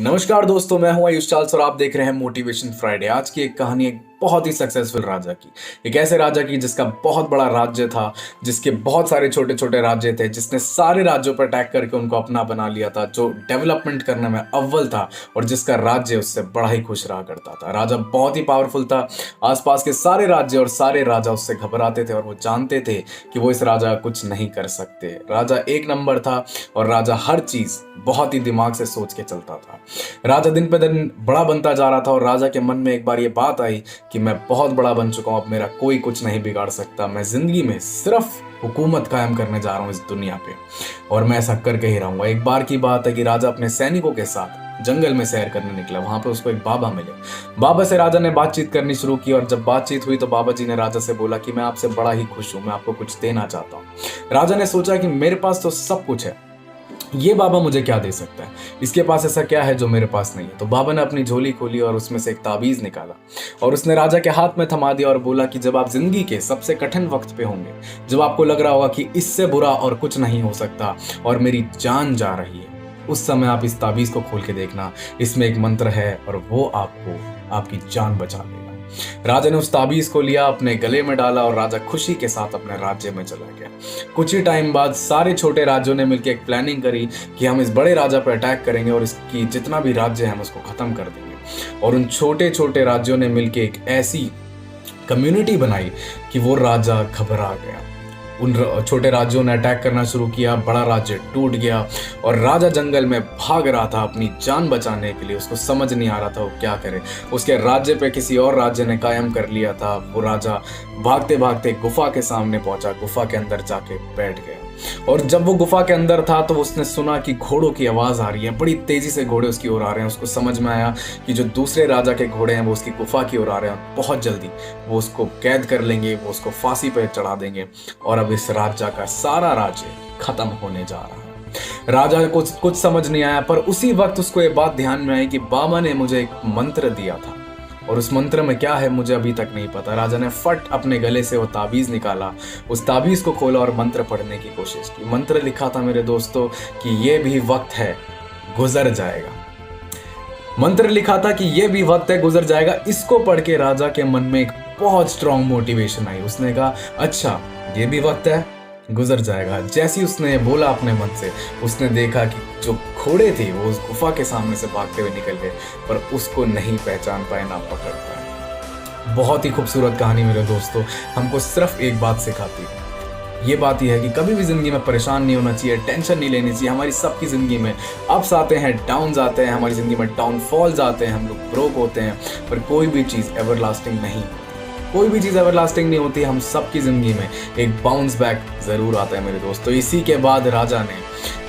नमस्कार दोस्तों, मैं हूं आयुष चाल्स और आप देख रहे हैं मोटिवेशन फ्राइडे। आज की एक कहानी एक बहुत ही सक्सेसफुल राजा की, एक ऐसे राजा की जिसका बहुत बड़ा राज्य था, जिसके बहुत सारे छोटे छोटे राज्य थे, जिसने सारे राज्यों पर अटैक करके उनको अपना बना लिया था, जो डेवलपमेंट करने में अव्वल था और जिसका राज्य उससे बड़ा ही खुश रहा करता था। राजा बहुत ही पावरफुल था। आसपास के सारे राज्य और सारे राजा उससे घबराते थे और वो जानते थे कि वो इस राजा का कुछ नहीं कर सकते। राजा एक नंबर था और राजा हर चीज बहुत ही दिमाग से सोच के चलता था। राजा दिन पे दिन बड़ा बनता जा रहा था और राजा के मन में एक बार ये बात आई कि मैं बहुत बड़ा बन चुका हूं, अब मेरा कोई कुछ नहीं बिगाड़ सकता। मैं जिंदगी में सिर्फ हुकूमत कायम करने जा रहा हूं इस दुनिया पे और मैं ऐसा करके ही रहूंगा। एक बार की बात है कि राजा अपने सैनिकों के साथ जंगल में सैर करने निकला। वहां पे उसको एक बाबा मिले। बाबा से राजा ने बातचीत करनी शुरू की और जब बातचीत हुई तो बाबा जी ने राजा से बोला कि मैं आपसे बड़ा ही खुश हूं, मैं आपको कुछ देना चाहता हूं। राजा ने सोचा कि मेरे पास तो सब कुछ है, ये बाबा मुझे क्या दे सकता है, इसके पास ऐसा क्या है जो मेरे पास नहीं है। तो बाबा ने अपनी झोली खोली और उसमें से एक ताबीज निकाला और उसने राजा के हाथ में थमा दिया और बोला कि जब आप जिंदगी के सबसे कठिन वक्त पे होंगे, जब आपको लग रहा होगा कि इससे बुरा और कुछ नहीं हो सकता और मेरी जान जा रही है, उस समय आप इस ताबीज को खोल के देखना। इसमें एक मंत्र है और वो आपको आपकी जान बचा लेगा। राजा ने उस ताबीज को लिया, अपने गले में डाला और राजा खुशी के साथ अपने राज्य में चला गया। कुछ ही टाइम बाद सारे छोटे राज्यों ने मिलकर एक प्लानिंग करी कि हम इस बड़े राजा पर अटैक करेंगे और इसकी जितना भी राज्य है हम उसको खत्म कर देंगे। और उन छोटे छोटे राज्यों ने मिलकर एक ऐसी कम्युनिटी बनाई कि वो राजा घबरा गया। उन छोटे राज्यों ने अटैक करना शुरू किया, बड़ा राज्य टूट गया और राजा जंगल में भाग रहा था अपनी जान बचाने के लिए। उसको समझ नहीं आ रहा था वो क्या करे। उसके राज्य पे किसी और राज्य ने कायम कर लिया था। वो राजा भागते भागते गुफा के सामने पहुंचा, गुफा के अंदर जाके बैठ गया। और जब वो गुफा के अंदर था तो उसने सुना कि घोड़ों की आवाज आ रही है, बड़ी तेजी से घोड़े उसकी ओर आ रहे हैं। उसको समझ में आया कि जो दूसरे राजा के घोड़े हैं वो उसकी गुफा की ओर आ रहे हैं, बहुत जल्दी वो उसको कैद कर लेंगे, वो उसको फांसी पर चढ़ा देंगे और अब इस राज्य का सारा राज्य खत्म होने जा रहा है। राजा को कुछ समझ नहीं आया, पर उसी वक्त उसको ये बात ध्यान में आई कि बाबा ने मुझे एक मंत्र दिया था और उस मंत्र में क्या है मुझे अभी तक नहीं पता। राजा ने फट अपने गले से वो ताबीज निकाला, उस ताबीज को खोला और मंत्र पढ़ने की कोशिश की। मंत्र लिखा था मेरे दोस्तों कि ये भी वक्त है गुजर जाएगा। मंत्र लिखा था कि ये भी वक्त है गुजर जाएगा। इसको पढ़ के राजा के मन में एक बहुत स्ट्रांग मोटिवेशन आई। उसने कहा अच्छा ये भी वक्त है गुजर जाएगा। जैसे ही उसने बोला अपने मन से, उसने देखा कि जो घोड़े थे वो उस गुफा के सामने से भागते हुए निकल गए, पर उसको नहीं पहचान पाए, ना पकड़ पाए। बहुत ही खूबसूरत कहानी मेरे दोस्तों, हमको सिर्फ एक बात सिखाती है। ये बात यह है कि कभी भी जिंदगी में परेशान नहीं होना चाहिए, टेंशन नहीं लेनी चाहिए। हमारी सबकी जिंदगी में अप्स आते हैं, डाउन्स आते हैं, हमारी जिंदगी में डाउनफॉल्स आते हैं, हम लोग ब्रोक होते हैं, पर कोई भी चीज़ एवरलास्टिंग नहीं होती। कोई भी चीज़ एवरलास्टिंग नहीं होती। हम सबकी जिंदगी में एक बाउंस बैक जरूर आता है मेरे दोस्तों। इसी के बाद राजा ने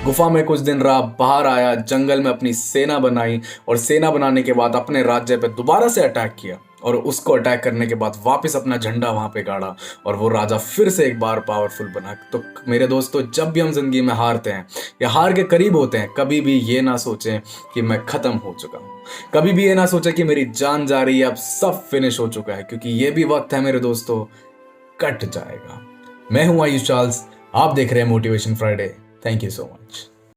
गुफा में कुछ दिन रहा, बाहर आया, जंगल में अपनी सेना बनाई और सेना बनाने के बाद अपने राज्य पे दोबारा से अटैक किया और उसको अटैक करने के बाद वापस अपना झंडा वहां पे गाड़ा और वो राजा फिर से एक बार पावरफुल बना। तो मेरे दोस्तों, जब भी हम जिंदगी में हारते हैं या हार के करीब होते हैं, कभी भी ये ना सोचें कि मैं खत्म हो चुका हूं, कभी भी ये ना सोचें कि मेरी जान जा रही है, अब सब फिनिश हो चुका है, क्योंकि ये भी वक्त है मेरे दोस्तों, कट जाएगा। मैं हूं आयुष चार्ल्स, आप देख रहे हैं motivation Friday. Thank you so much.